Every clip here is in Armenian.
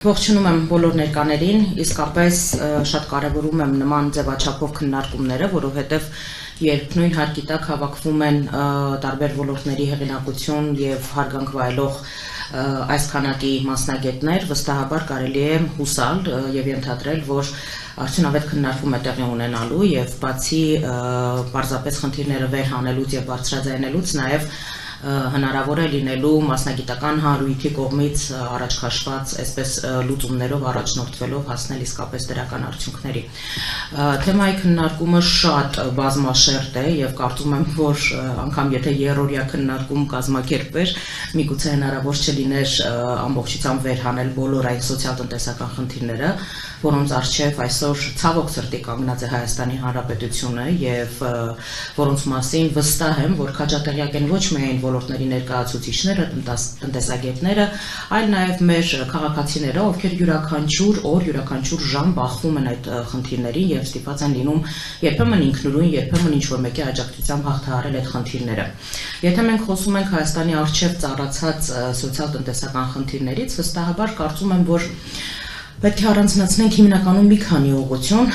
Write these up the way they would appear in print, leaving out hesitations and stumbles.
Ողջունում եմ բոլոր ներկաներին, իսկապես շատ կարևորում եմ նման ձևաչափով քննարկումները, որովհետև երբ նույն հարկի տակ հավաքվում են տարբեր ոլորտների հեղինակություն եւ հարգանք վայելող այս քանակի մասնագետներ, վստահաբար կարելի է հուսալ եւ ենթադրել, որ արդյունավետ քննարկում է տեղի ունենալու եւ բացի պարզապես խնդիրները վեր հանելուց եւ բարձրաձայնելուց նաեւ հնարավոր է լինելու մասնագիտական հանրույթի կողմից առաջ քաշված այսպես լուծումներով առաջնորդվելով հասնել իսկապես դրական արդյունքների։ Թեմայի քննարկումը շատ բազմաշերտ է եւ կարծում եմ, որ անգամ եթե երրորդյա քննարկում կազմակերպվեր, միգուցե հնարավոր չլիներ ամբողջությամբ վերհանել բոլոր այն սոցիալ-տնտեսական խնդիրները, որոնց առջև այսօր ցավոք սրտի կանգնած է Հայաստանի Հանրապետությունը եւ որոնց մասին վստահ եմ, որ քաջատեղյակ են ոչ միայն ոլորտների ներկայացուցիչները, տնտեսագետները, այլ նաև մեր քաղաքացիները, ովքեր յուրաքանչյուր օր, յուրաքանչյուր ժամ բախվում են այդ խնդիրներին եւ ստիպված են լինում երբեմն ինքնուրույն, երբեմն ինչ-որ մեկի աջակցությամբ հաղթահարել այդ խնդիրները։ Եթե մենք խոսում ենք Հայաստանի առջև ծառացած սոցիալ-տնտեսական խնդիրներից, վստահաբար կարծում եմ, որ պետք է առանձնացնենք հիմնականում մի քանի ուղղություն,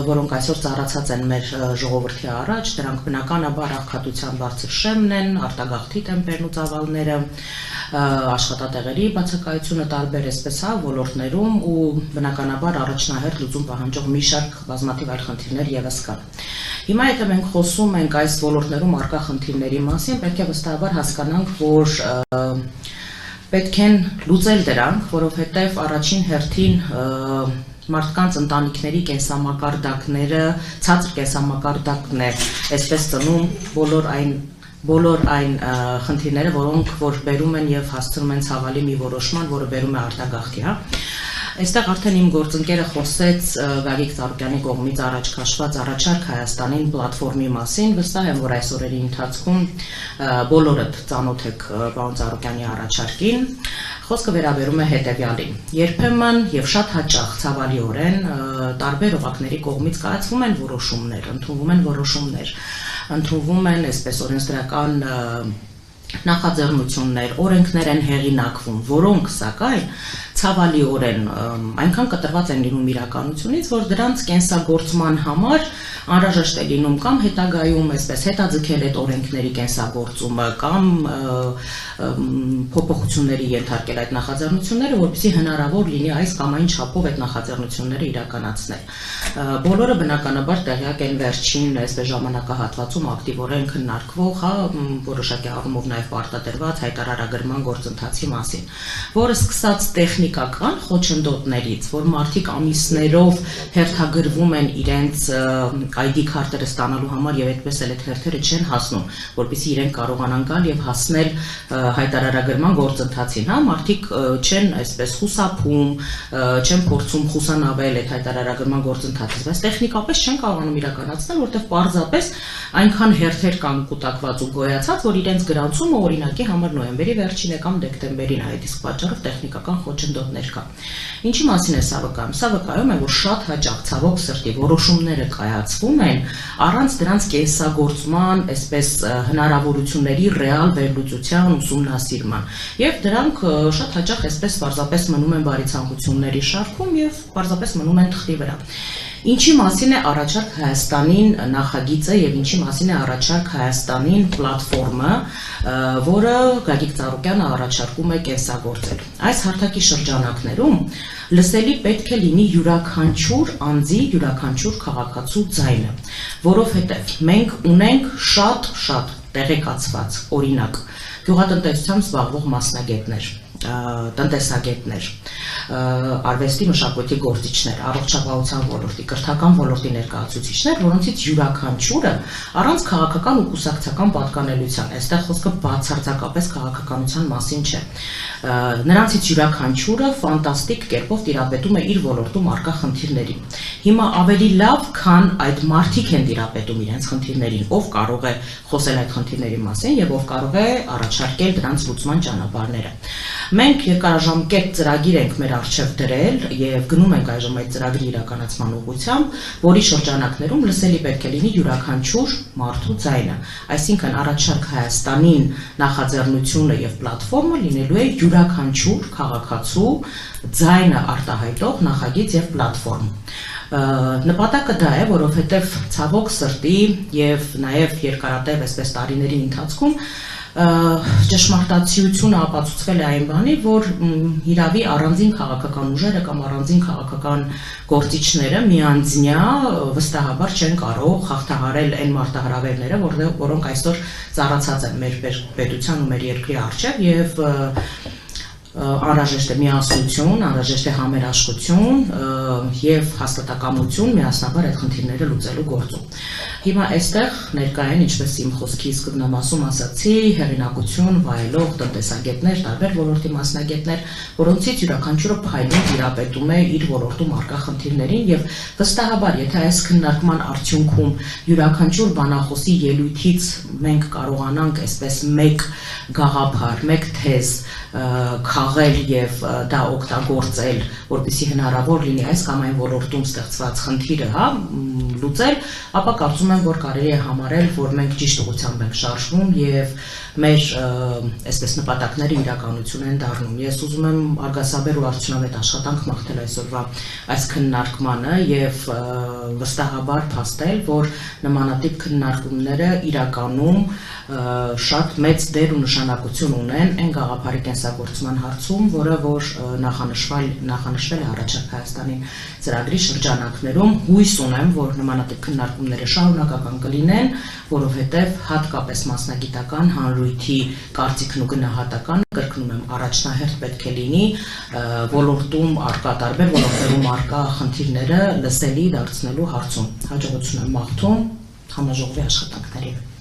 որոնք այսօր ծառացած են մեր ժողովրդի առաջ, դրանք բնականաբար աղքատության բարձր շեմն են, արտագաղթի տեմպերն ու ծավալները, աշխատատեղերի բացակայությունը տարբեր այսպես ոլորտներում ու բնականաբար առաջնահերթ լուծում պահանջող մի շարք բազմաթիվ այլ խնդիրներ եւս կան։ Հիմա եթե մենք խոսում ենք այս ոլորտներում առկա խնդիրների մասին, պետք է վստահաբար հասկանանք, որ պետք են լուծել դրանք, որովհետև առաջին հերթին մարդկանց ընտանիքների կենսամակարդակները, ցածր կենսամակարդակն է, այսպես ծնում բոլոր այն խնդիրները, որոնք որ բերում են եւ հասցնում են ցավալի մի որոշման, որը բերում է արտագաղթի, հա։ Այստեղ արդեն իմ գործընկերը խոսեց Գագիկ Ծառուկյանի կողմից առաջ քաշված առաջարկ Հայաստանին պլատֆորմի մասին, վստահ եմ, որ այս օրերի ընթացքում բոլորդ ծանոթ եք պարոն Ծառուկյանի առաջարկին։ Խոսքը վերաբերում է հետևյալին. երբեմն եւ շատ հաճախ ցավալիորեն տարբեր օղակների կողմից կայացվում են որոշումներ, ընդունվում են այսպես օրենսդրական նախաձեռնություններ, օրենքներ են հեղինակվում, որոնք սակայն ցավալիորեն այնքան կտրված են լինում իրականությունից, որ դրանց կենսագործման համար անհրաժեշտ է լինում կամ հետագայում այսպես հետաձգել այդ օրենքների կենսագործումը կամ փոփոխությունների ենթարկել այդ նախաձեռնությունները, որպեսզի հնարավոր լինի այս կամ այն չափով այդ նախաձեռնությունները իրականացնել։ Բոլորը բնականաբար տեղյակ են վերջին այսպես ժամանակահատվածում ակտիվորեն քննարկվող, որոշակի առումով նաև պարտադրված հայտարարագրման գործընթացի մասին, որը սկսած տեխնիկական խոչընդոտներից, որ մարդիկ ամիսներով հերթագրվում են իրենց ID քարտերը ստանալու համար եւ այդպես էլ այդ հերթերը չեն հասնում, որպեսզի իրենք կարողանան գալ եւ հասնել հայտարարագրման գործընթացին, հա, մարդիկ չեն այսպես խուսափում, չեն փորձում խուսանավել այդ հայտարարագրման գործընթացից, բայց տեխնիկապես չեն կարողանում իրականացնել, որտեղ պարզապես այնքան հերթեր կան կուտակված ու գոյացած, որ իրենց գրանցումը օրինակի համար նոյեմբերի վերջին է կամ դեկտեմբերին է, այդ իսկ պատճառով տեխնիկական խոչընդոտներ կա։ Ինչի մասին է սա վկայում։ Սա վկայում է, որ շատ հաճախ ցավոք սրտի որոշումները կայացվում են առանց դրանց կենսագործման, այսպես հնարավորությունների ռեալ վերլուծության ուսումնասիրման։ Եվ դրանք շատ հաճախ այսպես պարզապես մնում են բարիցանկությունների շարքում եւ պարզապես մնում են թղթի վրա։ Ինչի մասին է առաջարկ Հայաստանին նախագիծը եւ ինչի մասին է առաջարկ Հայաստանին պլատֆորմը, որը Գագիկ Ծառուկյանը առաջարկում է կենսագործել։ Այս հարթակի շրջանակներում լսելի պետք է լինի յուրաքանչյուր անձի, յուրաքանչյուր քաղաքացու ձայնը, որովհետեւ մենք ունենք շատ տեղեկացված, օրինակ, գյուղատնտեսությամբ զբաղվող մասնագետներ, տնտեսագետներ, արվեստի մշակույթի գործիչներ, առողջապահության ոլորտի, կրթական ոլորտի ներկայացուցիչներ, որոնցից յուրաքանչյուրը առանց քաղաքական ու կուսակցական պատկանելիության, այստեղ խոսքը բացարձակապես քաղաքականության մասին չէ։ Նրանցից յուրաքանչյուրը ֆանտաստիկ կերպով տիրապետում է իր ոլորտում առկա խնդիրներին։ Հիմա ավելի լավ, քան այդ մարդիկ են տիրապետում իրենց խնդիրներին, ով կարող է խոսել այդ խնդիրների մասին եւ ով կարող է առաջարկել դրանց լուծման ճանապարհները։ Մենք երկարաժամկետ ծրագիր ենք մեր առջև դրել եւ գնում ենք այժմ այդ ծրագրի իրականացման ուղղությամբ, որի շրջանակներում լսելի պետք է լինի յուրաքանչյուր մարդու ձայնը։ Այսինքն առաջարկ Հայաստանին նախաձեռնությունը եւ պլատֆորմը լինելու է յուրաքանչյուր քաղաքացու ձայնը արտահայտող նախագիծ եւ պլատֆորմ։ Նպատակը դա է, որովհետեւ ցավոք սրտի եւ նաեւ երկարատև այսպես տարիների ընթացքում ճշմարտացիությունը ապացուցվել է այն բանի, որ հիրավի առանձին քաղաքական ուժերը կամ առանձին քաղաքական գործիչները միանձնյա վստահաբար չեն կարող հաղթահարել այն մարտահրավերները, որոնք այսօր ծառացած են մեր պետության ու մեր երկրի առջև եւ անհրաժեշտ է միասնություն, անհրաժեշտ է համերաշխություն եւ հաստատակամություն միասնաբար այդ խնդիրները լուծելու գործում։ Հիմա այստեղ ներկա են, ինչպես իմ խոսքի սկզբնամասում ասացի, հեղինակություն վայելող տնտեսագետներ, տարբեր ոլորտի մասնագետներ, որոնցից յուրաքանչյուրը փայլուն տիրապետում է իր ոլորտում առկա խնդիրներին եւ վստահաբար, եթե այս քննարկման արդյունքում յուրաքանչյուր բանախոսի ելույթից մենք կարողանանք այսպես մեկ գաղափար, մեկ թեզ քաղել եւ դա օգտագործել, որպեսզի հնարավոր լինի այս կամ այն ոլորտում ստեղծված խնդիրը, լուծել, ապա կարծում եմ, որ կարելի է համարել, որ մենք ճիշտ ուղղությամբ ենք շարժվում եւ մեր այսպես նպատակները իրականություն են դառնում։ Ես ուզում եմ արգասաբեր ու արդյունավետ աշխատանք մաղթել այսօրվա այս քննարկմանը եւ վստահաբար փաստել, որ նմանատիպ քննարկումները իրականում շատ մեծ դեր ու նշանակություն ունեն այն գաղափարի կենսագործման հարցում, որը որ նախանշվել է առաջարկ Հայաստանի ծրագրի շրջանակներում, հույս ունեմ, որ նմանատիպ քննարկումները շարունակական կլինեն, որովհետև հատկապես մասնագիտական հանրույթի կարծիքն ու գնահատականը, կրկնում եմ, առաջնահերթ պետք է լինի ոլորտում առկա, տարբեր ոլորտներում առկա խնդիրները լսելի դարձնելու հարցում։ Հաջողություն եմ մաղթում համաժողովի աշխատանքներին։